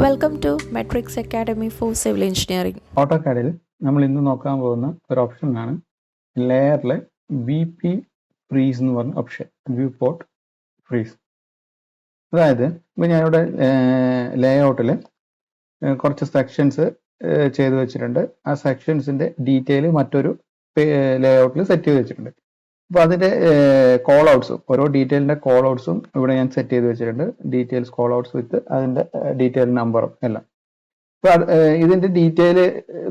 Welcome to metrics academy for civil engineering. ഓട്ടോകാഡിൽ നമ്മൾ ഇന്ന് നോക്കാൻ പോകുന്ന ഒരു ഓപ്ഷനാണ് ലെയറിലെ വി പി ഫ്രീസ് എന്ന് പറഞ്ഞ ഓപ്ഷൻ, വ്യൂ പോർട്ട് ഫ്രീസ്. അതായത് ഇപ്പം ഞാനിവിടെ ലേ ഔട്ടിൽ കുറച്ച് സെക്ഷൻസ് ചെയ്ത് വെച്ചിട്ടുണ്ട്. ആ സെക്ഷൻസിൻ്റെ ഡീറ്റെയിൽ മറ്റൊരു ലേ ഔട്ടിൽ സെറ്റ് ചെയ്ത് വെച്ചിട്ടുണ്ട്. അപ്പോൾ അതിൻ്റെ കോൾ ഔട്ട്സും ഓരോ ഡീറ്റെയിലിൻ്റെ കോൾ ഔട്ട്സും ഇവിടെ ഞാൻ സെറ്റ് ചെയ്ത് വെച്ചിട്ടുണ്ട്. ഡീറ്റെയിൽസ് കോൾ ഔട്ട്സ് വിത്ത് അതിൻ്റെ ഡീറ്റെയിൽ നമ്പറും എല്ലാം. അപ്പോൾ ഇതിൻ്റെ ഡീറ്റെയിൽ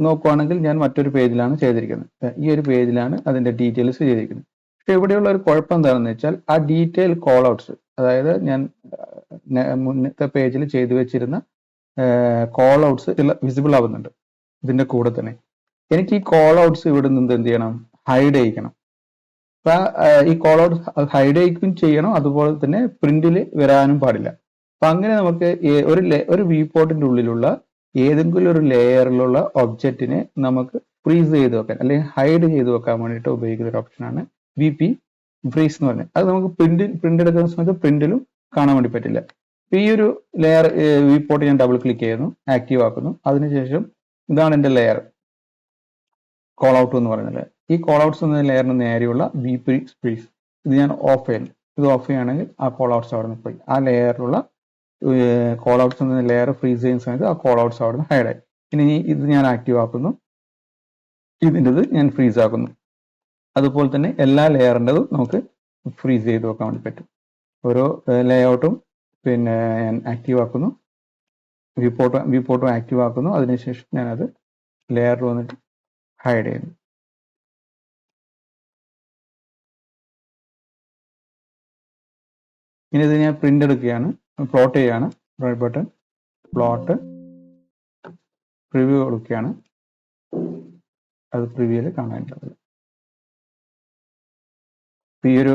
നോക്കുവാണെങ്കിൽ ഞാൻ മറ്റൊരു പേജിലാണ് ചെയ്തിരിക്കുന്നത്. ഈ ഒരു പേജിലാണ് അതിൻ്റെ ഡീറ്റെയിൽസ് ചെയ്തിരിക്കുന്നത്. പക്ഷെ ഇവിടെയുള്ള ഒരു കുഴപ്പം എന്താണെന്ന് വെച്ചാൽ ആ ഡീറ്റെയിൽ കോൾ ഔട്ട്സ്, അതായത് ഞാൻ മുന്നത്തെ പേജിൽ ചെയ്തു വെച്ചിരുന്ന കോൾ ഔട്ട്സ് വിസിബിൾ ആവുന്നുണ്ട്. ഇതിൻ്റെ കൂടെ തന്നെ എനിക്ക് ഈ കോൾ ഔട്ട്സ് ഇവിടെ നിന്ന് എന്ത് ചെയ്യണം, ഹൈഡ് ചെയ്യിക്കണം. അപ്പം ഈ കോൾ ഔട്ട് ഹൈഡ് ചെയ്യിക്കും ചെയ്യണം, അതുപോലെ തന്നെ പ്രിന്റിൽ വരാനും പാടില്ല. അപ്പം അങ്ങനെ നമുക്ക് ഒരു വ്യൂ പോർട്ടിൻ്റെ ഉള്ളിലുള്ള ഏതെങ്കിലും ഒരു ലെയറിലുള്ള ഒബ്ജക്റ്റിനെ നമുക്ക് ഫ്രീസ് ചെയ്ത് വെക്കാൻ അല്ലെങ്കിൽ ഹൈഡ് ചെയ്ത് വെക്കാൻ വേണ്ടിയിട്ട് ഉപയോഗിക്കുന്ന ഒരു ഓപ്ഷനാണ് വി പി ഫ്രീസ് എന്ന് പറഞ്ഞത്. അത് നമുക്ക് പ്രിന്റ് എടുക്കുന്ന സമയത്ത് പ്രിന്റിലും കാണാൻ വേണ്ടി പറ്റില്ല. ഈ ഒരു ലെയർ വ്യൂ പോർട്ട് ഞാൻ ഡബിൾ ക്ലിക്ക് ചെയ്യുന്നു, ആക്റ്റീവ് ആക്കുന്നു. അതിനുശേഷം ഇതാണ് എൻ്റെ ലെയർ കോൾ ഔട്ട് എന്ന് പറയുന്നത്. ഈ കോൾ ഔട്ട്സ് എന്ന ലെയറിന് നേരെയുള്ള വി പി ഫ്രീസ് ഇത് ഞാൻ ഓഫ് ചെയ്യുന്നു. ഇത് ഓഫ് ചെയ്യുകയാണെങ്കിൽ ആ കോൾ ഔട്ട്സ് അവിടെ നിന്ന് പോയി. ആ ലെയറിലുള്ള കോൾ ഔട്ട്സ് എന്ന ലെയർ ഫ്രീസ് ചെയ്യുന്ന സമയത്ത് ആ കോൾ ഔട്ട്സ് അവിടെ നിന്ന് ഹൈഡ് ആയി. ഇനി ഇത് ഞാൻ ആക്റ്റീവ് ആക്കുന്നു, ഇതിൻ്റെത് ഞാൻ ഫ്രീസ് ആക്കുന്നു. അതുപോലെ തന്നെ എല്ലാ ലെയറിൻ്റെതും നമുക്ക് ഫ്രീസ് ചെയ്ത് വെക്കാൻ വേണ്ടി പറ്റും. ഓരോ ലേ ഔട്ടും പിന്നെ ഞാൻ ആക്റ്റീവ് ആക്കുന്നു, വ്യൂ പോർട്ടും ആക്റ്റീവ് ആക്കുന്നു. അതിനുശേഷം ഞാനത് ലെയറിൽ വന്നിട്ട് ഹൈഡ് ചെയ്യുന്നു. ഇനി ഇത് ഞാൻ പ്രിന്റ് എടുക്കുകയാണ്, പ്ലോട്ട് ചെയ്യുകയാണ്. റൈറ്റ് ബട്ടൺ പ്ലോട്ട് പ്രിവ്യൂ കൊടുക്കുകയാണ്. അത് പ്രിവ്യൂവിൽ കാണാനുള്ളത്. ഈ ഒരു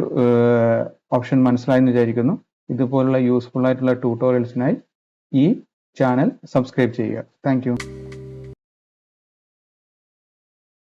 ഓപ്ഷൻ മനസ്സിലായെന്ന് വിചാരിക്കുന്നു. ഇതുപോലുള്ള യൂസ്ഫുൾ ആയിട്ടുള്ള ട്യൂട്ടോറിയൽസിനായി ഈ ചാനൽ സബ്സ്ക്രൈബ് ചെയ്യുക. Thank you.